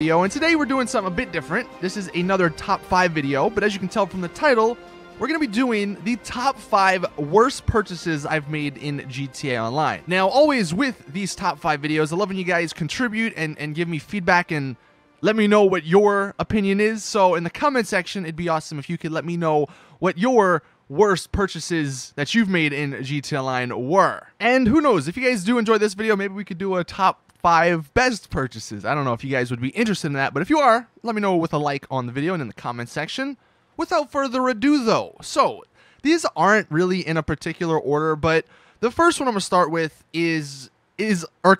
Video, and today we're doing something a bit different. This is another top 5 video, but as you can tell from the title, we're going to be doing the top 5 worst purchases I've made in GTA Online. Now, always with these top 5 videos, I love when you guys contribute and give me feedback and let me know what your opinion is. So in the comment section, it'd be awesome if you could let me know what your worst purchases that you've made in GTA Online were. And who knows, if you guys do enjoy this video, maybe we could do a top 5 best purchases. I don't know if you guys would be interested in that, but if you are, let me know with a like on the video and in the comment section. Without further ado though, so these aren't really in a particular order, but the first one I'm gonna start with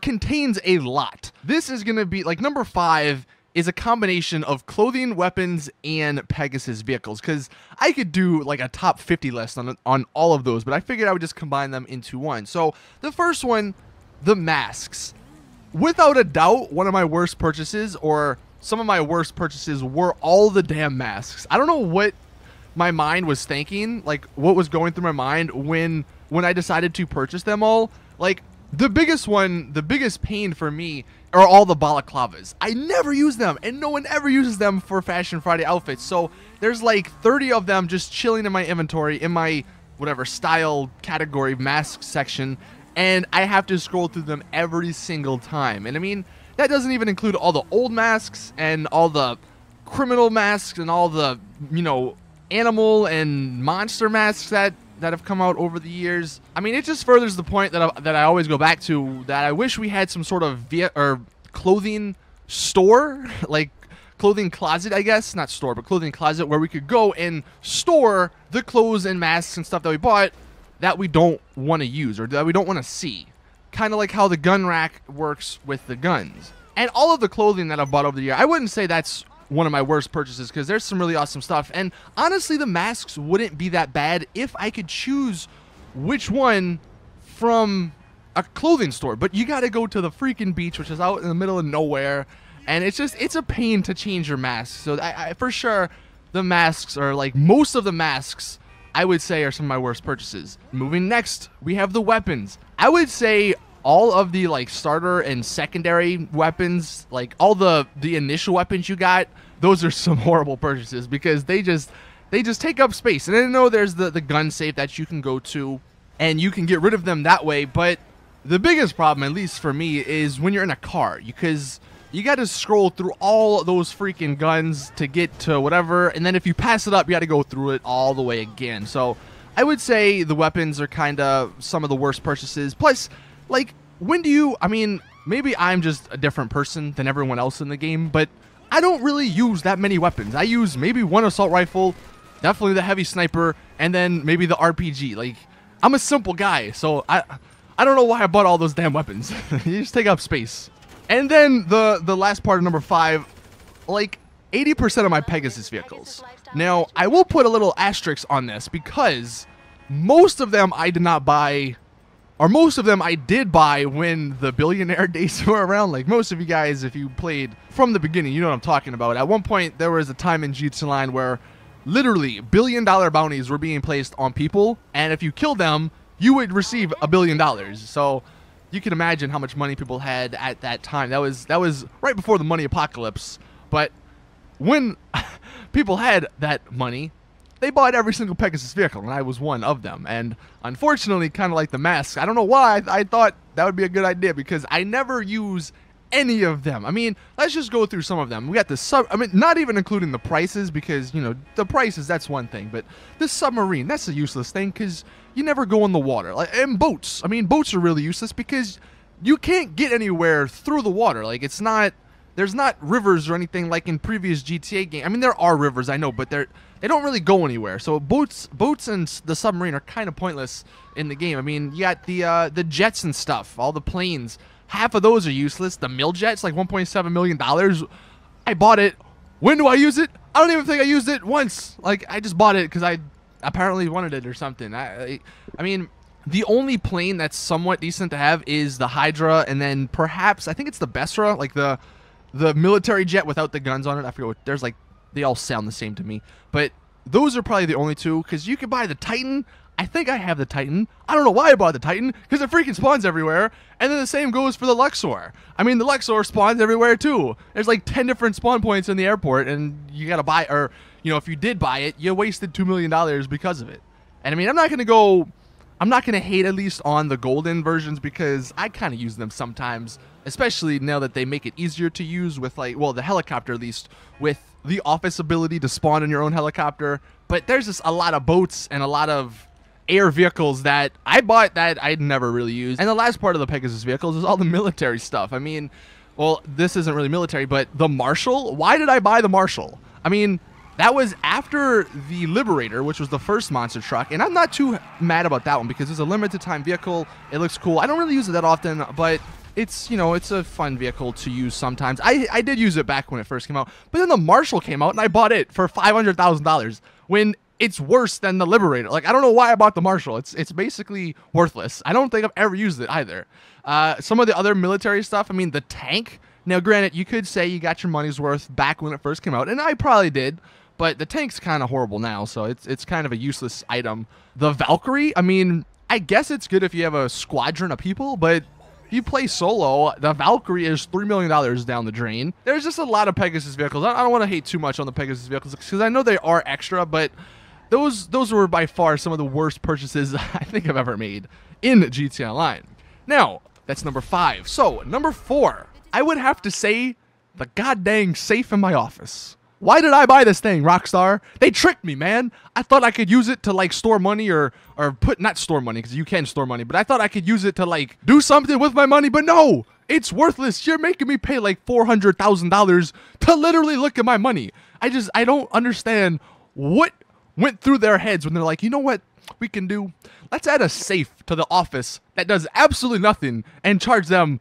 contains a lot. This is gonna be like number 5 is a combination of clothing, weapons, and Pegasus vehicles, because I could do like a top 50 list on all of those, but I figured I would just combine them into one. So the first one, the masks. Without a doubt, one of my worst purchases, or some of my worst purchases, were all the damn masks. I don't know what my mind was thinking, like what was going through my mind when I decided to purchase them all. Like the biggest one, the biggest pain for me are all the balaclavas. I never use them, and no one ever uses them for Fashion Friday outfits. So there's like 30 of them just chilling in my inventory, in my whatever style category mask section, and I have to scroll through them every single time. And I mean, that doesn't even include all the old masks and all the criminal masks and all the, you know, animal and monster masks that have come out over the years. I mean, it just furthers the point that I always go back to, that I wish we had some sort of clothing store, like clothing closet, I guess, not store, but clothing closet, where we could go and store the clothes and masks and stuff that we bought that we don't want to use or that we don't want to see. Kind of like how the gun rack works with the guns. And all of the clothing that I've bought over the year, I wouldn't say that's one of my worst purchases, because there's some really awesome stuff. And honestly, the masks wouldn't be that bad if I could choose which one from a clothing store. But you got to go to the freaking beach, which is out in the middle of nowhere. And it's a pain to change your mask. So I for sure, the masks are like, most of the masks I would say are some of my worst purchases. Moving next, we have the weapons. I would say all of the like starter and secondary weapons, like all the initial weapons you got, those are some horrible purchases, because they just take up space. And I know there's the gun safe that you can go to and you can get rid of them that way, but the biggest problem, at least for me, is when you're in a car, because you got to scroll through all those freaking guns to get to whatever, and then if you pass it up, you got to go through it all the way again. So I would say the weapons are kind of some of the worst purchases. Plus, like, I mean, maybe I'm just a different person than everyone else in the game, but I don't really use that many weapons. I use maybe one assault rifle, definitely the heavy sniper, and then maybe the RPG. Like, I'm a simple guy, so I don't know why I bought all those damn weapons. You just take up space. And then the last part of number 5, like 80% of my Pegasus vehicles. Now, I will put a little asterisk on this, because most of them I did not buy, or most of them I did buy when the billionaire days were around. Like most of you guys, if you played from the beginning, you know what I'm talking about. At one point, there was a time in GTA Online where literally $1 billion bounties were being placed on people, and if you killed them, you would receive $1 billion. So you can imagine how much money people had at that time. That was right before the money apocalypse. But when people had that money, they bought every single Pegasus vehicle, and I was one of them. And unfortunately, kind of like the masks, I don't know why I thought that would be a good idea, because I never use any of them. I mean, let's just go through some of them. We got the I mean, not even including the prices, because, you know, the prices, that's one thing, but the submarine, that's a useless thing, because you never go in the water. Like, and boats. I mean, boats are really useless, because you can't get anywhere through the water. Like, there's not rivers or anything like in previous GTA games. I mean, there are rivers, I know, but they don't really go anywhere. So boats and the submarine are kind of pointless in the game. I mean, you got the jets and stuff, all the planes. Half of those are useless. The Miljet's like $1.7 million. I bought it. When do I use it? I don't even think I used it once. Like, I just bought it because I apparently wanted it or something. I mean, the only plane that's somewhat decent to have is the Hydra, and then perhaps, I think it's the Besra, like the military jet without the guns on it. I forget what, there's like, they all sound the same to me. But those are probably the only two, because you could buy the Titan. I think I have the Titan. I don't know why I bought the Titan, because it freaking spawns everywhere. And then the same goes for the Luxor. I mean, the Luxor spawns everywhere too. There's like 10 different spawn points in the airport, and you gotta buy, or, you know, if you did buy it, you wasted $2 million because of it. And I mean, I'm not gonna hate at least on the golden versions, because I kind of use them sometimes, especially now that they make it easier to use with, like, well, the helicopter at least, with the office ability to spawn in your own helicopter. But there's just a lot of boats and a lot of air vehicles that I bought that I'd never really used. And the last part of the Pegasus vehicles is all the military stuff. I mean, well, this isn't really military, but the Marshal, why did I buy the Marshal? I mean, that was after the Liberator, which was the first monster truck, and I'm not too mad about that one because it's a limited time vehicle. It looks cool. I don't really use it that often, but it's, you know, it's a fun vehicle to use sometimes. I did use it back when it first came out, but then the Marshal came out and I bought it for $500,000 when it's worse than the Liberator. Like, I don't know why I bought the Marshal. It's basically worthless. I don't think I've ever used it either. Some of the other military stuff, I mean, the tank. Now, granted, you could say you got your money's worth back when it first came out, and I probably did, but the tank's kind of horrible now, so it's kind of a useless item. The Valkyrie, I mean, I guess it's good if you have a squadron of people, but if you play solo, the Valkyrie is $3 million down the drain. There's just a lot of Pegasus vehicles. I don't want to hate too much on the Pegasus vehicles, because I know they are extra, but those were by far some of the worst purchases I think I've ever made in GTA Online. Now, that's number 5. So, number 4, I would have to say the goddamn safe in my office. Why did I buy this thing, Rockstar? They tricked me, man. I thought I could use it to, like, store money or not store money, because you can store money, but I thought I could use it to, like, do something with my money, but no! It's worthless. You're making me pay, like, $400,000 to literally look at my money. I don't understand what went through their heads when they're like, you know what we can do? Let's add a safe to the office that does absolutely nothing and charge them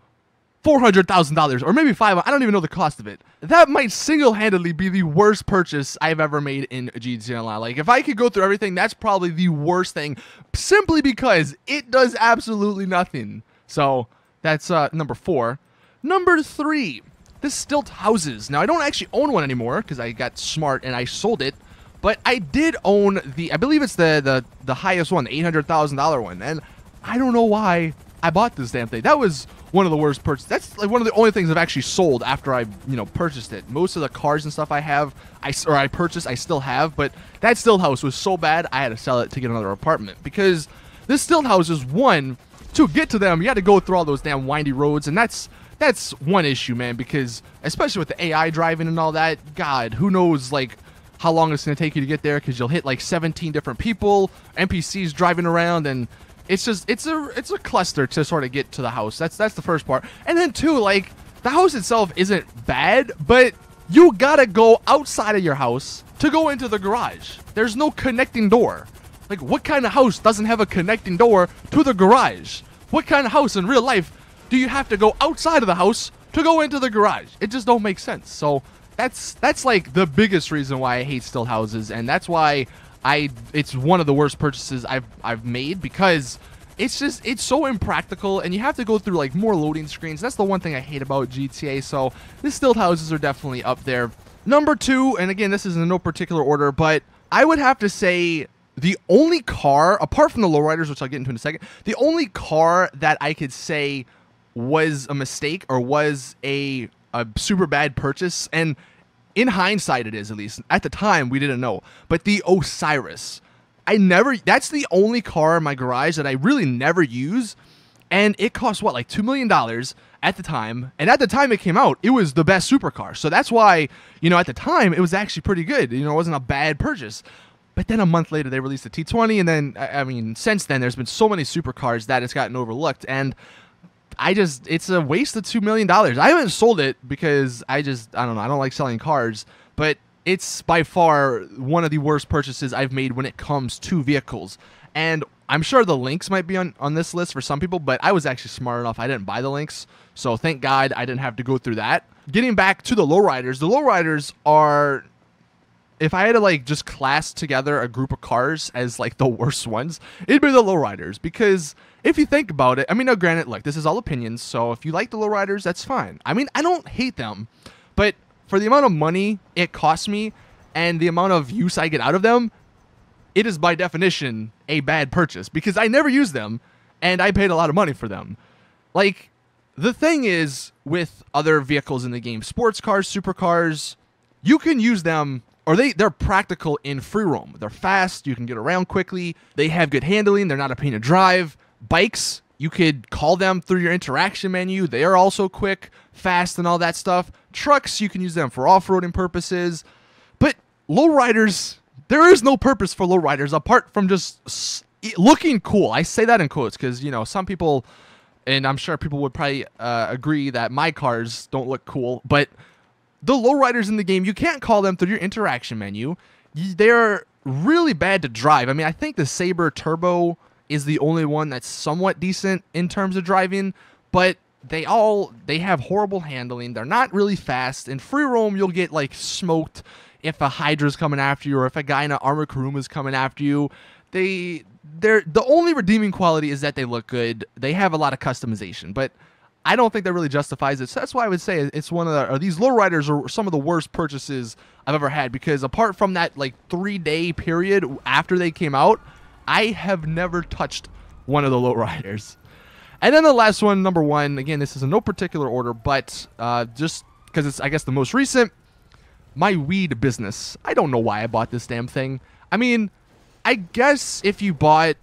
$400,000 or maybe $500,000. I don't even know the cost of it. That might single-handedly be the worst purchase I've ever made in GTA Online. Like, if I could go through everything, that's probably the worst thing, simply because it does absolutely nothing. So that's number 4. Number 3, the Stilt Houses. Now, I don't actually own one anymore because I got smart and I sold it. But I did own the, I believe it's the highest one, the $800,000 one, and I don't know why I bought this damn thing. That was one of the worst purchases. That's like one of the only things I've actually sold after I, you know, purchased it. Most of the cars and stuff I have, I purchased, I still have, but that Stilt House was so bad I had to sell it to get another apartment, because this Stilt House is one, to get to them, you had to go through all those damn windy roads, and that's one issue, man, because especially with the AI driving and all that, God, who knows, like, how long it's going to take you to get there, because you'll hit like 17 different people, NPCs driving around, and it's just, it's a cluster to sort of get to the house. That's the first part. And then 2, like, the house itself isn't bad, but you gotta go outside of your house to go into the garage. There's no connecting door. Like, what kind of house doesn't have a connecting door to the garage? What kind of house in real life do you have to go outside of the house to go into the garage? It just don't make sense. So that's like the biggest reason why I hate Stilt Houses, and that's why it's one of the worst purchases I've made, because it's so impractical, and you have to go through like more loading screens. That's the one thing I hate about GTA. So the Stilt Houses are definitely up there. Number 2, and again, this is in no particular order, but I would have to say the only car, apart from the lowriders, which I'll get into in a second, the only car that I could say was a mistake or was a super bad purchase, and in hindsight it is, at least at the time we didn't know, but the Osiris, that's the only car in my garage that I really never use, and it cost what, like $2 million at the time, and at the time it came out, it was the best supercar. So that's why, you know, at the time it was actually pretty good, you know, it wasn't a bad purchase. But then a month later they released the T20, and then I mean, since then there's been so many supercars that it's gotten overlooked, and it's a waste of $2 million. I haven't sold it because I don't know, I don't like selling cars, but it's by far one of the worst purchases I've made when it comes to vehicles. And I'm sure the links might be on this list for some people, but I was actually smart enough, I didn't buy the links, so thank God I didn't have to go through that. Getting back to the lowriders are, if I had to like just class together a group of cars as like the worst ones, it'd be the lowriders, because if you think about it, I mean, now granted, look, this is all opinions, so if you like the lowriders, that's fine. I mean, I don't hate them, but for the amount of money it costs me and the amount of use I get out of them, it is by definition a bad purchase because I never use them and I paid a lot of money for them. Like, the thing is with other vehicles in the game, sports cars, supercars, you can use them, or they're practical in free roam. They're fast, you can get around quickly, they have good handling, they're not a pain to drive. Bikes, you could call them through your interaction menu. They are also quick, fast, and all that stuff. Trucks, you can use them for off-roading purposes. But lowriders, there is no purpose for lowriders apart from just looking cool. I say that in quotes because, you know, some people, and I'm sure people would probably agree that my cars don't look cool, but the lowriders in the game, you can't call them through your interaction menu. They're really bad to drive. I mean, I think the Sabre Turbo is the only one that's somewhat decent in terms of driving, but they have horrible handling. They're not really fast. In free roam, you'll get like smoked if a Hydra's coming after you or if a guy in an Armored Kuruma's coming after you. The only redeeming quality is that they look good. They have a lot of customization, but I don't think that really justifies it. So that's why I would say it's one of the, or these lowriders are some of the worst purchases I've ever had, because apart from that like 3-day period after they came out, I have never touched one of the lowriders. And then the last one, number 1, again, this is in no particular order, but just because it's, I guess, the most recent, my weed business. I don't know why I bought this damn thing. I mean, I guess if you bought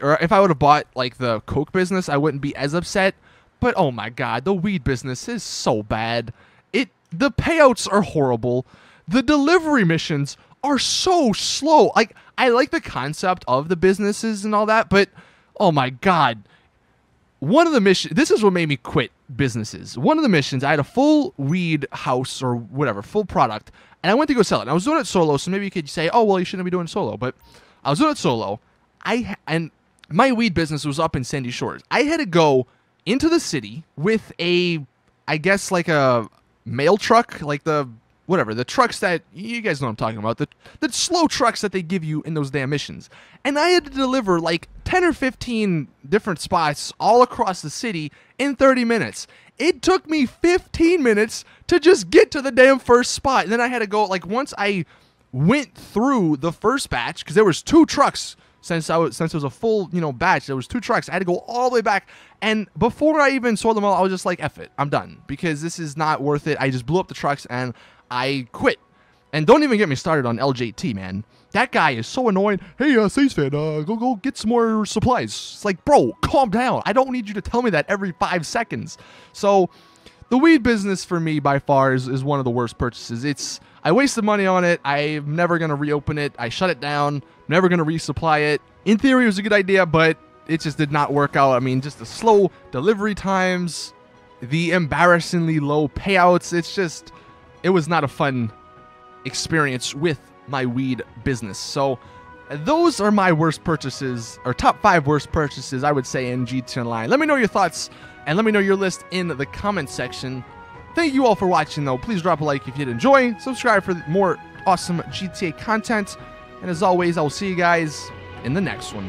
or if I would have bought like the Coke business, I wouldn't be as upset. But oh my God, the weed business is so bad. The payouts are horrible. The delivery missions are so slow. Like, I like the concept of the businesses and all that, but oh my God. One of the missions, this is what made me quit businesses. One of the missions, I had a full weed house or whatever, full product, and I went to go sell it. And I was doing it solo, so maybe you could say, oh, well, you shouldn't be doing it solo. But I was doing it solo. And my weed business was up in Sandy Shores. I had to go into the city with I guess like a mail truck, like the trucks that, you guys know what I'm talking about, the slow trucks that they give you in those damn missions. And I had to deliver like 10 or 15 different spots all across the city in 30 minutes. It took me 15 minutes to just get to the damn first spot. And then I had to go, like, once I went through the first batch, because there was 2 trucks, since it was a full, batch, there was 2 trucks. I had to go all the way back. And before I even saw them all, I was just like, F it, I'm done, because this is not worth it. I just blew up the trucks and I quit. And don't even get me started on LJT, man. That guy is so annoying. Hey, Sage fan, go get some more supplies. It's like, bro, calm down. I don't need you to tell me that every 5 seconds. So the weed business for me by far is one of the worst purchases. I wasted money on it. I'm never going to reopen it. I shut it down. Never going to resupply it. In theory, it was a good idea, but it just did not work out. I mean, just the slow delivery times, the embarrassingly low payouts. It was not a fun experience with my weed business. So those are my worst purchases, or top 5 worst purchases, I would say, in GT Online. Let me know your thoughts, and let me know your list in the comment section. Thank you all for watching, though. Please drop a like if you did enjoy. Subscribe for more awesome GTA content. And as always, I will see you guys in the next one.